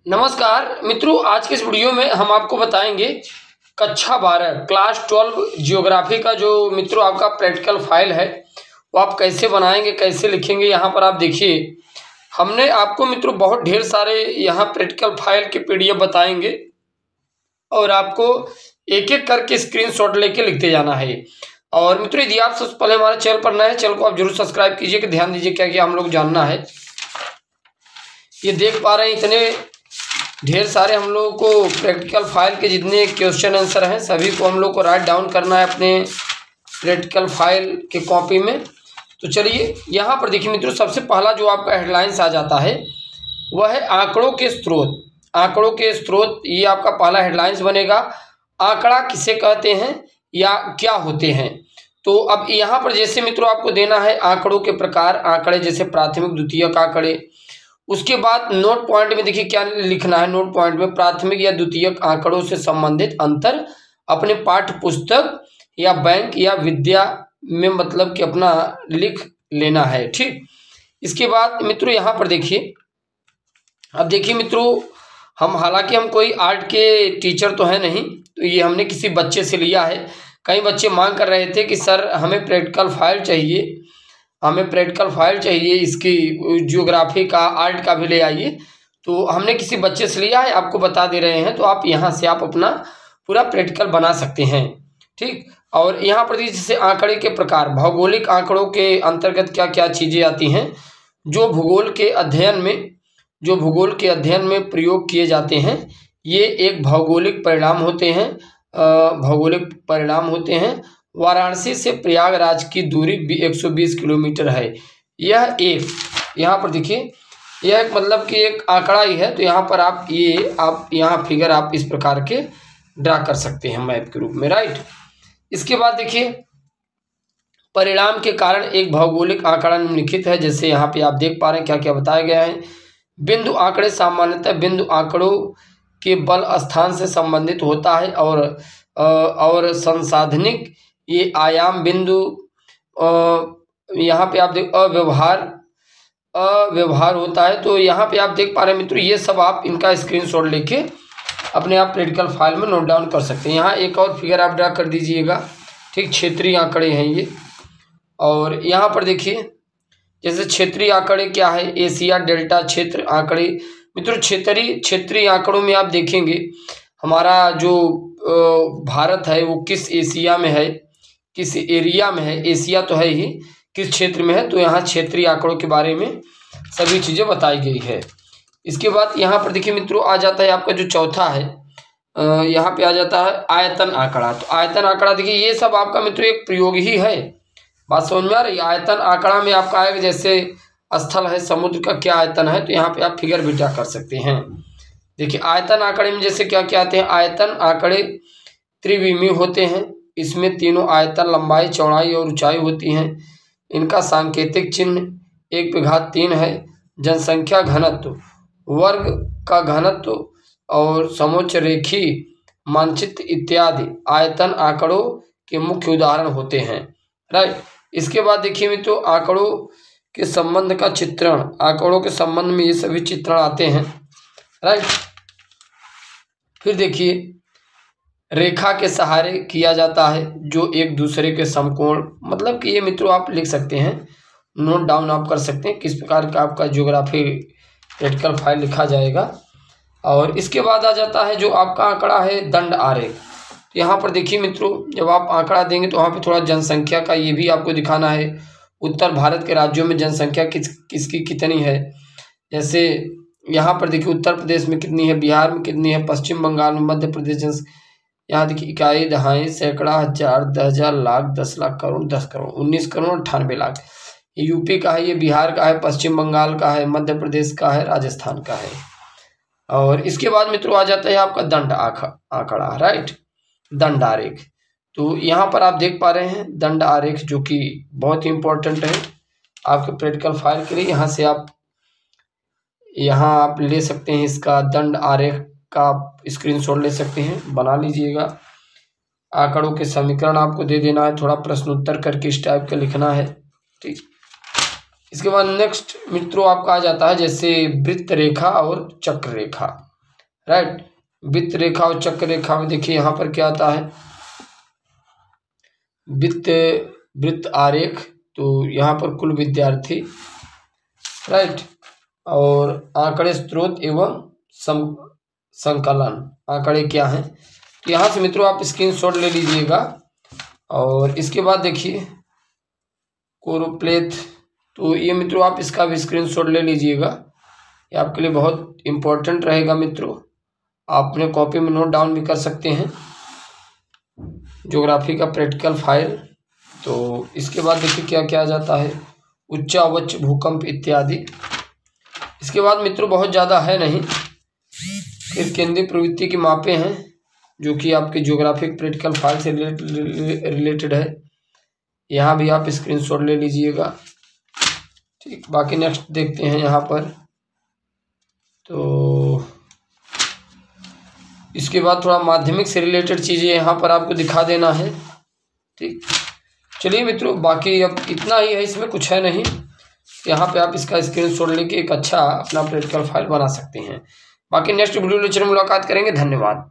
नमस्कार मित्रों, आज के इस वीडियो में हम आपको बताएंगे कक्षा 12 क्लास 12 जियोग्राफी का जो मित्रों आपका प्रैक्टिकल फाइल है वो आप कैसे बनाएंगे, कैसे लिखेंगे। यहाँ पर आप देखिए, हमने आपको मित्रों बहुत ढेर सारे यहाँ प्रैक्टिकल फाइल के पीडीएफ बताएंगे और आपको एक एक करके स्क्रीनशॉट लेके लिखते जाना है। और मित्रों, यदि आप सबसे पहले हमारे चैनल पर नए हैं, चैनल को आप जरूर सब्सक्राइब कीजिए कि ध्यान दीजिए क्या क्या हम लोग जानना है। ये देख पा रहे हैं, इतने ढेर सारे हम लोगों को प्रैक्टिकल फाइल के जितने क्वेश्चन आंसर हैं सभी को हम लोग को राइट डाउन करना है अपने प्रैक्टिकल फाइल के कॉपी में। तो चलिए यहाँ पर देखिए मित्रों, सबसे पहला जो आपका हेडलाइंस आ जाता है वह है आंकड़ों के स्रोत। आंकड़ों के स्रोत, ये आपका पहला हेडलाइंस बनेगा। आंकड़ा किसे कहते हैं या क्या होते हैं। तो अब यहाँ पर जैसे मित्रों आपको देना है आंकड़ों के प्रकार, आंकड़े जैसे प्राथमिक द्वितीयक आंकड़े। उसके बाद नोट पॉइंट में देखिए क्या लिखना है। नोट पॉइंट में प्राथमिक या द्वितीयक आंकड़ों से संबंधित अंतर अपने पाठ्य पुस्तक या बैंक या विद्या में मतलब कि अपना लिख लेना है, ठीक। इसके बाद मित्रों यहाँ पर देखिए, अब देखिए मित्रों, हम हालांकि हम कोई आर्ट के टीचर तो है नहीं, तो ये हमने किसी बच्चे से लिया है। कई बच्चे मांग कर रहे थे कि सर हमें प्रैक्टिकल फाइल चाहिए, हमें प्रैक्टिकल फाइल चाहिए, इसकी जियोग्राफी का, आर्ट का भी ले आइए। तो हमने किसी बच्चे से लिया है, आपको बता दे रहे हैं। तो आप यहाँ से आप अपना पूरा प्रैक्टिकल बना सकते हैं, ठीक। और यहाँ पर जैसे आंकड़े के प्रकार, भौगोलिक आंकड़ों के अंतर्गत क्या क्या चीज़ें आती हैं जो भूगोल के अध्ययन में प्रयोग किए जाते हैं। ये एक भौगोलिक परिणाम होते हैं। वाराणसी से प्रयागराज की दूरी 120 किलोमीटर है। यह एक, यहाँ पर देखिए, यह एक मतलब कि एक आंकड़ा ही है। तो यहाँ पर आप यहाँ फिगर आप इस प्रकार के ड्रा कर सकते हैं मैप के रूप में, राइट। इसके बाद देखिए, परिणाम के कारण एक भौगोलिक आंकड़ा निम्नलिखित है। जैसे यहाँ पे आप देख पा रहे हैं क्या क्या बताया गया है। बिंदु आंकड़े सामान्यतः बिंदु आंकड़ों के बल स्थान से संबंधित होता है और संसाधनिक ये आयाम बिंदु, यहाँ पे आप देख अव्यवहार होता है। तो यहाँ पे आप देख पा रहे हैं मित्रों, ये सब आप इनका स्क्रीनशॉट लेके अपने आप प्रैक्टिकल फाइल में नोट डाउन कर सकते हैं। यहाँ एक और फिगर आप ड्रा कर दीजिएगा, ठीक। क्षेत्रीय आंकड़े हैं ये। और यहाँ पर देखिए, जैसे क्षेत्रीय आंकड़े क्या है, एशिया डेल्टा क्षेत्र आंकड़े। मित्रों क्षेत्रीय आंकड़ों में आप देखेंगे हमारा जो भारत है वो किस एशिया में है, किस एरिया में है। एशिया तो है ही, किस क्षेत्र में है। तो यहाँ क्षेत्रीय आंकड़ों के बारे में सभी चीज़ें बताई गई है। इसके बाद यहाँ पर देखिए मित्रों आ जाता है आपका जो चौथा है, यहाँ पे आ जाता है आयतन आंकड़ा। तो आयतन आंकड़ा देखिए, ये सब आपका मित्रों एक प्रयोग ही है। बात समझ में आ रही है। आयतन आंकड़ा में आपका आएगा जैसे स्थल है, समुद्र का क्या आयतन है। तो यहाँ पे आप फिगर भी ड्रा कर सकते हैं। देखिए आयतन आंकड़े में जैसे क्या क्या आते हैं। आयतन आंकड़े त्रिविमीय होते हैं। इसमें तीनों आयतन, लंबाई, चौड़ाई और ऊंचाई होती हैं। इनका सांकेतिक चिन्ह 1/3 है। जनसंख्या घनत्व, वर्ग का घनत्व और समोच्च रेखी मानचित्र इत्यादि आयतन आंकड़ों के मुख्य उदाहरण होते हैं, राइट। इसके बाद देखिए मित्रों, आंकड़ों के संबंध का चित्रण, आंकड़ों के संबंध में ये सभी चित्रण आते हैं, राइट। फिर देखिए, रेखा के सहारे किया जाता है जो एक दूसरे के समकोण, मतलब कि ये मित्रों आप लिख सकते हैं, नोट डाउन आप कर सकते हैं किस प्रकार का आपका ज्योग्राफी प्रैक्टिकल फाइल लिखा जाएगा। और इसके बाद आ जाता है जो आपका आंकड़ा है दंड आरेख। तो यहाँ पर देखिए मित्रों, जब आप आंकड़ा देंगे तो वहाँ पे थोड़ा जनसंख्या का ये भी आपको दिखाना है। उत्तर भारत के राज्यों में जनसंख्या किसकी कितनी है। जैसे यहाँ पर देखिए उत्तर प्रदेश में कितनी है, बिहार में कितनी है, पश्चिम बंगाल में, मध्य प्रदेश, यहाँ देखिए इकाई, दहाई, सैकड़ा, हजार, 10,000, लाख, 10 लाख, करोड़, 10 करोड़, 19 करोड़, 98 लाख। ये यूपी का है, ये बिहार का है, पश्चिम बंगाल का है, मध्य प्रदेश का है, राजस्थान का है। और इसके बाद मित्रों आ जाता है आपका दंड आंकड़ा, राइट, दंड आरेख। तो यहाँ पर आप देख पा रहे हैं दंड आरेख, जो कि बहुत ही इंपॉर्टेंट है आपके प्रैक्टिकल फाइल के लिए। यहाँ से आप ले सकते हैं इसका दंड आरेख का स्क्रीनशॉट ले सकते हैं, बना लीजिएगा। आंकड़ों के समीकरण आपको दे देना है, थोड़ा प्रश्न उत्तर करके इस टाइप का लिखना है, ठीक। इसके बाद नेक्स्ट मित्रों आपका आ जाता है जैसे वृत्त रेखा और चक्र रेखा। राइट। वित्त रेखा और चक्र रेखा में देखिए यहाँ पर क्या आता है, वृत्त आरेख, तो यहाँ पर कुल विद्यार्थी, राइट, और आंकड़े स्रोत एवं संकलन, आंकड़े क्या हैं। तो यहाँ से मित्रों आप स्क्रीनशॉट ले लीजिएगा। और इसके बाद देखिए कोरोप्लेथ, तो ये मित्रों आप इसका भी स्क्रीनशॉट ले लीजिएगा, ये आपके लिए बहुत इम्पोर्टेंट रहेगा मित्रों। आप अपने कॉपी में नोट डाउन भी कर सकते हैं, ज्योग्राफी का प्रैक्टिकल फाइल। तो इसके बाद देखिए क्या क्या आ जाता है, उच्चावच, भूकंप इत्यादि। इसके बाद मित्रों बहुत ज़्यादा है नहीं, फिर केंद्रीय प्रवृत्ति की मापें हैं जो कि आपके ज्योग्राफिक प्रैक्टिकल फाइल से रिलेटेड है, यहाँ भी आप स्क्रीनशॉट ले लीजिएगा। ठीक, बाकी नेक्स्ट देखते हैं यहाँ पर। तो इसके बाद थोड़ा माध्यमिक से रिलेटेड चीज़ें यहाँ पर आपको दिखा देना है। ठीक, चलिए मित्रों, बाकी अब इतना ही है, इसमें कुछ है नहीं। यहाँ पे आप इसका स्क्रीनशॉट लेके एक अच्छा अपना प्रैक्टिकल फाइल बना सकते हैं। बाकी नेक्स्ट वीडियो लेक्चर में मुलाकात करेंगे। धन्यवाद।